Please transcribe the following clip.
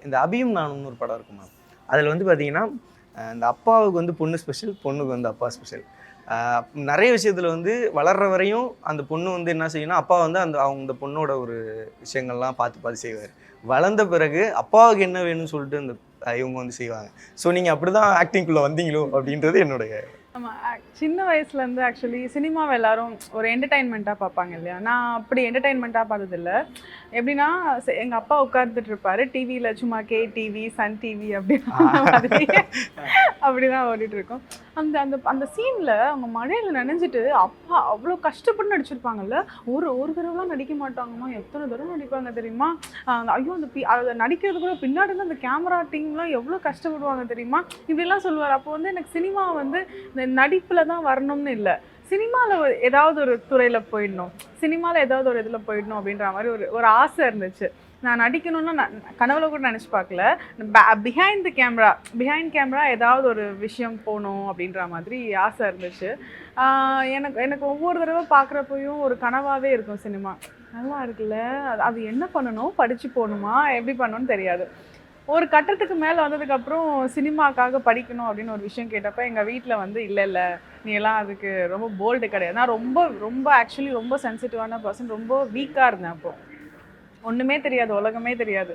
இந்த அபியும் நானும்னு ஒரு படம் இருக்குமா, அதில் வந்து பார்த்தீங்கன்னா இந்த அப்பாவுக்கு வந்து பொண்ணு ஸ்பெஷல், பொண்ணுக்கு வந்து அப்பா ஸ்பெஷல். நிறைய விஷயத்தில் வந்து வளர்ற வரையும் அந்த பொண்ணு வந்து என்ன செய்யணும், அப்பா வந்து அந்த பொண்ணோட ஒரு விஷயங்கள்லாம் பார்த்து பார்த்து செய்வார். வளர்ந்த பிறகு அப்பாவுக்கு என்ன வேணும்னு சொல்லிட்டு அந்த இவங்க வந்து செய்வாங்க. ஸோ நீங்கள் அப்படி தான் ஆக்டிங்குள்ளே வந்தீங்களோ அப்படின்றது என்னுடைய. ஆமாம், சின்ன வயசுலேருந்து ஆக்சுவலி சினிமாவை எல்லாரும் ஒரு என்டர்டைன்மெண்ட்டாக பார்ப்பாங்க இல்லையா? நான் அப்படி என்டர்டைன்மெண்ட்டாக பார்த்ததில்ல. எப்படின்னா எங்கள் அப்பா உட்காந்துட்டு இருப்பாரு டிவியில், சும்மா டிவி, சன் டிவி அப்படின்ற மாதிரி அப்படிதான் ஓடிட்டு இருக்கோம். அந்த அந்த அந்த சீனில் அவங்க மழையில் நனைஞ்சிட்டு அப்பா அவ்வளோ கஷ்டப்பட்டு நடிச்சிருப்பாங்கல்ல. ஒரு தடவைலாம் நடிக்க மாட்டாங்கம்மா, எத்தனை தடவை நடிப்பாங்க தெரியுமா? ஐயோ அதை நடிக்கிறது கூட பின்னாடி இருந்து அந்த கேமரா டீம்லாம் எவ்வளோ கஷ்டப்படுவாங்க தெரியுமா? இப்படிலாம் சொல்லுவார். அப்போ வந்து எனக்கு சினிமா வந்து இந்த நடிப்பில் தான் வரணும்னு இல்லை, சினிமாவில் ஏதாவது ஒரு துறையில் போயிடணும், சினிமாவில் ஏதாவது ஒரு இதில் போயிடணும் அப்படின்ற மாதிரி ஒரு ஆசை இருந்துச்சு. நான் நடிக்கணும்னு நான் கனவுல கூட நினச்சி பார்க்கல. பிஹைண்ட் கேமரா ஏதாவது ஒரு விஷயம் போகணும் அப்படின்ற மாதிரி ஆசை இருந்துச்சு. எனக்கு ஒவ்வொரு தடவை பார்க்குறப்பையும் ஒரு கனவாகவே இருக்கும் சினிமா. நல்லா இருக்குல்ல, அது என்ன பண்ணணும், படித்து போகணுமா, எப்படி பண்ணணும்னு தெரியாது. ஒரு கட்டத்துக்கு மேலே வந்ததுக்கப்புறம் சினிமாக்காக படிக்கணும் அப்படின்னு ஒரு விஷயம் கேட்டப்போ எங்கள் வீட்டில் வந்து இல்லை நீ எல்லாம் அதுக்கு ரொம்ப போல்டு கிடையாது. நான் ரொம்ப ஆக்சுவலி ரொம்ப சென்சிட்டிவான பர்சன், ரொம்ப வீக்காக இருந்தேன். அப்போது ஒன்றுமே தெரியாது, உலகமே தெரியாது.